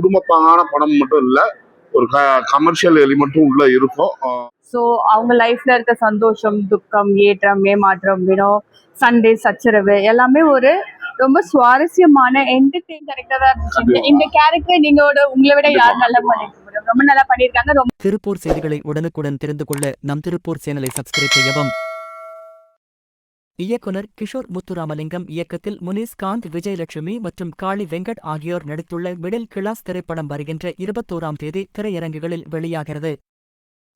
குடும்பத்தான படம் மட்டும் இல்லை, ஒரு கமர்ஷியல் எலிமெண்ட்டும் உள்ள இருக்கும். ஸோ அவங்க லைஃப்ல இருக்க சந்தோஷம், துக்கம், ஏற்றம், ஏமாற்றம், சண்டே, சச்சரவு எல்லாமே ஒரு ரொம்ப சுவாரஸ்யமான என்டர்டெயின் கேரக்டரா இருந்துச்சு. இந்த கேரக்டர் உங்களை விட யார் நல்லா பண்ணிருக்காங்க, ரொம்ப நல்லா பண்ணிருக்காங்க. ரொம்ப திருப்பூர் செய்திகளை உடனுக்குடன் தெரிந்து கொள்ள நம் திருப்பூர் சேனலை சப்ஸ்கிரைப் செய்யவும். இயக்குனர் கிஷோர் முத்துராமலிங்கம் இயக்கத்தில் முனிஸ்காந்த், விஜயலட்சுமி மற்றும் காளி வெங்கட் ஆகியோர் நடித்துள்ள மிடில் கிளாஸ் திரைப்படம் வருகின்ற 21ஆம் தேதி திரையரங்குகளில் வெளியாகிறது.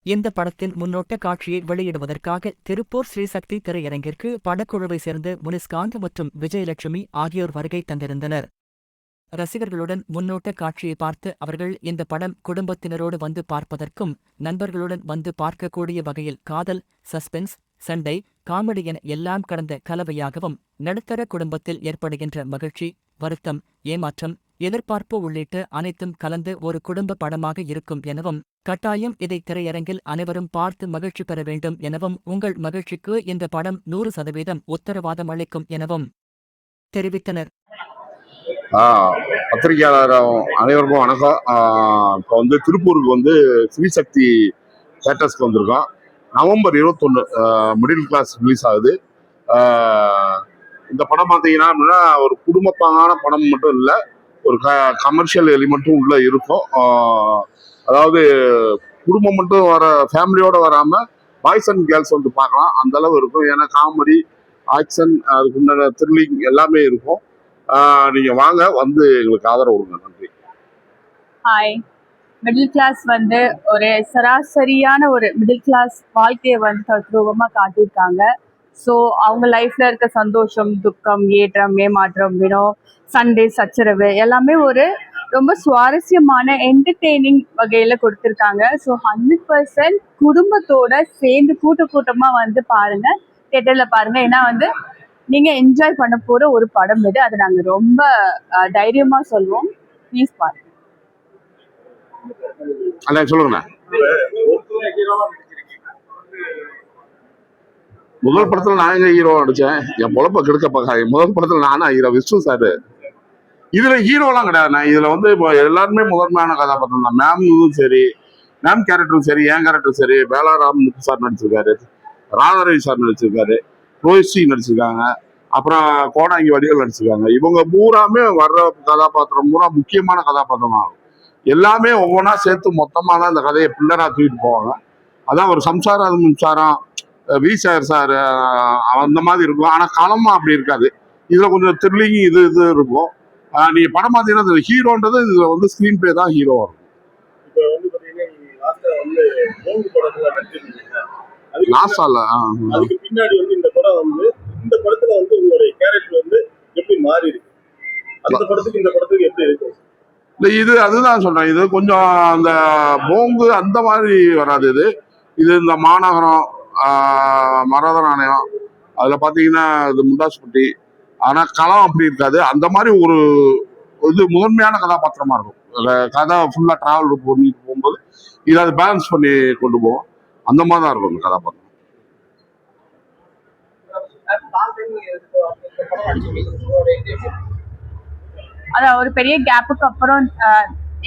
இந்த படத்தின் முன்னோட்ட காட்சியை வெளியிடுவதற்காக திருப்பூர் ஸ்ரீசக்தி திரையரங்கிற்கு படக்குழுவை சேர்ந்த முனிஸ்காந்த் மற்றும் விஜயலட்சுமி ஆகியோர் வருகை தந்திருந்தனர். ரசிகர்களுடன் முன்னோட்ட காட்சியை பார்த்து அவர்கள் இந்த படம் குடும்பத்தினரோடு வந்து பார்ப்பதற்கும் நண்பர்களுடன் வந்து பார்க்கக்கூடிய வகையில் காதல், சஸ்பென்ஸ், சண்டை, காமெடி என எல்லாம் கடந்த கலவையாகவும் நடுத்தர குடும்பத்தில் ஏற்படுகின்ற மகிழ்ச்சி, வருத்தம், ஏமாற்றம், எதிர்பார்ப்பு உள்ளிட்ட அனைத்தும் கலந்து ஒரு குடும்ப படமாக இருக்கும் எனவும், கட்டாயம் இதை திரையரங்கில் அனைவரும் பார்த்து மகிழ்ச்சி பெற வேண்டும் எனவும், உங்கள் மகிழ்ச்சிக்கு இந்த படம் 100% உத்தரவாதம் அளிக்கும் எனவும் தெரிவித்தனர். பத்திரிகையாளர் அனைவருக்கும் வணக்கம். இப்போ திருப்பூருக்கு ஸ்ரீசக்தி தியேட்டர்ஸ்க்கு வந்திருக்கோம். நவம்பர் 21 மிடில் கிளாஸ் ரிலீஸ் ஆகுது. இந்த படம் பார்த்தீங்கன்னா ஒரு குடும்பத்தான படம் மட்டும் இல்லை, ஒரு கமர்ஷியல் எலிமெண்ட்டும் உள்ள இருக்கும். அதாவது குடும்பம் மட்டும் ஃபேமிலியோட வராமல் பாய்ஸ் அண்ட் கேர்ள்ஸ் பார்க்கலாம், அந்த அளவு இருக்கும். ஏன்னா காமெடி, ஆக்ஷன், அதுக்கு உண்டான த்ரில்லிங் எல்லாமே இருக்கும். நீங்க வாங்க, எங்களுக்கு ஆதரவு கொடுங்க. நன்றி. ஹாய். மிடில் கிளாஸ் ஒரு சராசரியான ஒரு மிடில் கிளாஸ் வாழ்க்கையை தத்ரூபமாக காட்டியிருக்காங்க. ஸோ அவங்க லைஃப்ல இருக்க சந்தோஷம், துக்கம், ஏற்றம், ஏமாற்றம், சண்டே, சச்சரவு எல்லாமே ஒரு ரொம்ப சுவாரஸ்யமான என்டர்டெய்னிங் வகையில் கொடுத்துருக்காங்க. ஸோ 100% குடும்பத்தோட சேர்ந்து கூட்டமாக பாருங்க, தியேட்டரில் பாருங்க. ஏன்னா நீங்கள் என்ஜாய் பண்ண போகிற ஒரு படம் இது. அதை நாங்கள் ரொம்ப தைரியமாக சொல்லுவோம். ப்ளீஸ் பாருங்க. சொல்லுங்க. முதல் படத்துல நான் எங்க ஹீரோ நடிச்சேன், என் பொழப்ப கெடுக்க பார்க்காது. முதல் படத்துல நானா ஹீரோ, விஷ்ணு சார். இதுல ஹீரோலாம் கிடையாது. நான் இதுல இப்போ எல்லாருமே முதன்மையான கதாபாத்திரம் தான். மேம் சரி, மேம் கேரக்டரும் சரி, என் கேரக்டரும் சரி. வேளாராம் முத்து சார் நடிச்சிருக்காரு, ராதாரவி சார் நடிச்சிருக்காரு, ரோஹிஸ்ரீ நடிச்சிருக்காங்க, அப்புறம் கோடாங்கி வடிகள் நடிச்சிருக்காங்க. இவங்க பூராமே வர்ற கதாபாத்திரம் பூரா முக்கியமான கதாபாத்திரம் ஆகும். எல்லாமே ஒவ்வொன்றா சேர்த்து மொத்தமாக தான் இந்த கதையை பில்லராக தூக்கிட்டு போவாங்க. அதான் ஒரு சம்சாரம், அது மின்சாரம், விசார் சார் அந்த மாதிரி இருக்கும். ஆனால் களமா அப்படி இருக்காது. இதில் கொஞ்சம் த்ரில்லிங் இது இருக்கும். நீங்கள் படம் பார்த்தீங்கன்னா இந்த ஹீரோன்றது இதில் ஸ்க்ரீன் பிளே தான் ஹீரோ வரும். அதுதான் சொல்றேன். இது கொஞ்சம் அந்த போங்கு அந்த மாதிரி வராது. இது இந்த மாநகரம், மரதநாணயம், அதுல பாத்தீங்கன்னா இது முண்டாசுப்பட்டி. ஆனா களம் அப்படி இருக்காது. அந்த மாதிரி ஒரு முதன்மையான கதாபாத்திரமா இருக்கும். கதை ஃபுல்லா டிராவல் பண்ணிட்டு போகும்போது இதை அதை பேலன்ஸ் பண்ணி கொண்டு போவோம். அந்த மாதிரி தான் இருக்கும் இந்த கதாபாத்திரம். அதான் ஒரு பெரிய கேப்புக்கு அப்புறம்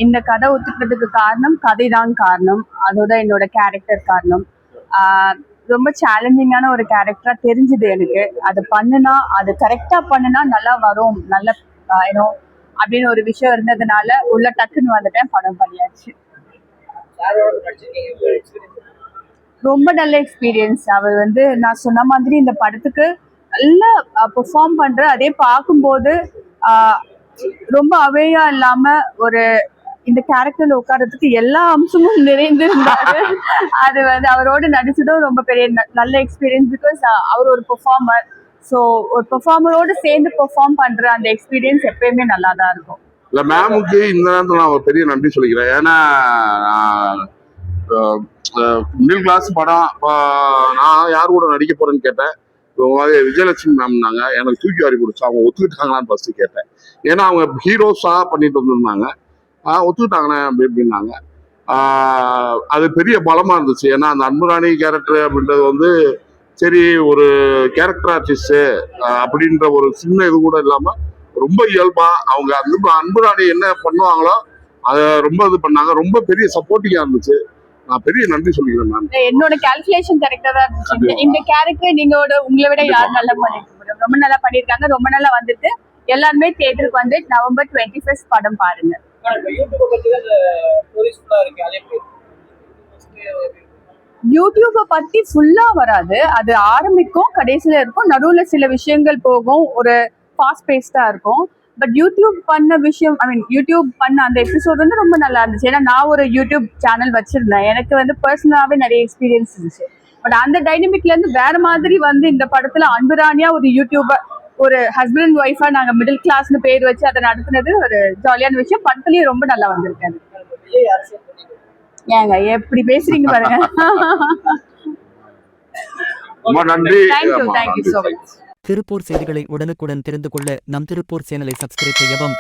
இந்த கதை ஒத்துக்கிறதுக்கு காரணம் கதை தான் காரணம். அதோட என்னோட கேரக்டர் காரணம். ரொம்ப சேலஞ்சிங்கான ஒரு கேரக்டரா தெரிஞ்சுது எனக்கு. அது கரெக்டா பண்ணுனா நல்லா வரும், நல்ல அப்படின்னு ஒரு விஷயம் இருந்ததுனால உள்ள டக்குன்னு வந்துட்டேன், படம் பண்ணியாச்சு. ரொம்ப நல்ல எக்ஸ்பீரியன்ஸ். அவர் நான் சொன்ன மாதிரி இந்த படத்துக்கு நல்லா பெர்ஃபார்ம் பண்ற. அதே பார்க்கும்போது ரொம்ப அவேயா இல்லாம ஒரு இந்த கேரக்டர்ல உட்கார்றதுக்கு எல்லா அம்சமும் நிறைந்திருந்தாரு. அது அவரோட நடிச்சதும் ரொம்ப பெரிய நல்ல எக்ஸ்பீரியன்ஸ். பிகாஸ் அவர் ஒரு பெர்ஃபார்மர். ஸோ ஒரு பெர்ஃபார்மரோடு சேர்ந்து பெர்ஃபார்ம் பண்ற அந்த எக்ஸ்பீரியன்ஸ் எப்பயுமே நல்லா தான் இருக்கும். இல்லை, மேமுக்கு இந்த நேரத்தில் நான் ஒரு பெரிய நன்றி சொல்லிக்கிறேன். ஏன்னா மிடில் கிளாஸ் படம் நான் யார் கூட நடிக்க போறேன்னு கேட்டேன். விஜயலட்சுமி மேம்னாங்க. எனக்கு தூக்கி வாரி பிடிச்சி அவங்க ஒத்துக்கிட்டாங்களான்னு ஃபர்ஸ்ட் கேட்டேன். ஏன்னா அவங்க ஹீரோஸாக பண்ணிட்டு வந்திருந்தாங்க. ஒத்துக்கிட்டாங்கண்ணே அப்படின்னாங்க. அது பெரிய பலமா இருந்துச்சு. ஏன்னா அந்த அன்புராணி கேரக்டர் அப்படின்றது சரி ஒரு கேரக்டர் ஆர்டிஸ்ட் அப்படின்ற ஒரு சின்ன இது கூட இல்லாம ரொம்ப இயல்பா அவங்க அன்புராணி என்ன பண்ணுவாங்களோ அதை ரொம்ப இது பண்ணாங்க, ரொம்ப பெரிய சப்போர்ட்டிங்கா இருந்துச்சு. நான் பெரிய நன்றி சொல்லிக்கிறேன் மேம். என்னோட கால்குலேஷன் கரெக்டா தான் இருந்துச்சு. இந்த கேரக்டர் உங்களை விட யார் நல்லா பண்ணிருக்காங்க, ரொம்ப நல்லா பண்ணிருக்காங்க, ரொம்ப நல்லா வந்துட்டு எல்லாருமே தியேட்டருக்கு வந்து நவம்பர் 21 படம் பாருங்க. யூடியூப பத்தி ஃபுல்லா வராது, அது ஆரம்பிக்கும் கடைசியில இருக்கும், நடுவுல சில விஷயங்கள் போகும், ஒரு ஃபாஸ்ட் பேஸ்டா இருக்கும். பட் யூடியூப் பண்ண விஷயம், ஐ மீன் யூடியூப் பண்ண அந்த எபிசோட் வந்து ரொம்ப நல்லா இருந்துச்சு. ஏன்னா நான் ஒரு யூடியூப் சேனல் வச்சிருந்தேன், எனக்கு வந்து பர்சனலாவே நிறைய எக்ஸ்பீரியன்ஸ் இருந்துச்சு. பட் அந்த டைனமிக்ல இருந்து வேற மாதிரி வந்து இந்த படத்துல அன்புராணியா ஒரு யூடியூபர், ஒரு ஹஸ்பண்ட் அண்ட் ஒய்ஃபா நாங்க மிடில் கிளாஸ்னு பேர் வச்சு அதை நடத்துனது ஒரு ஜாலியான விஷயம். படத்துலயும் ரொம்ப நல்லா வந்திருக்காரு. ஏங்க எப்படி பேசுறீங்க பாருங்க. ரொம்ப நன்றி. Thank you so much. திருப்பூர் செய்திகளை உடனுக்குடன் தெரிந்து கொள்ள நம் திருப்பூர் சேனலை சப்ஸ்கிரைப் செய்யவும்.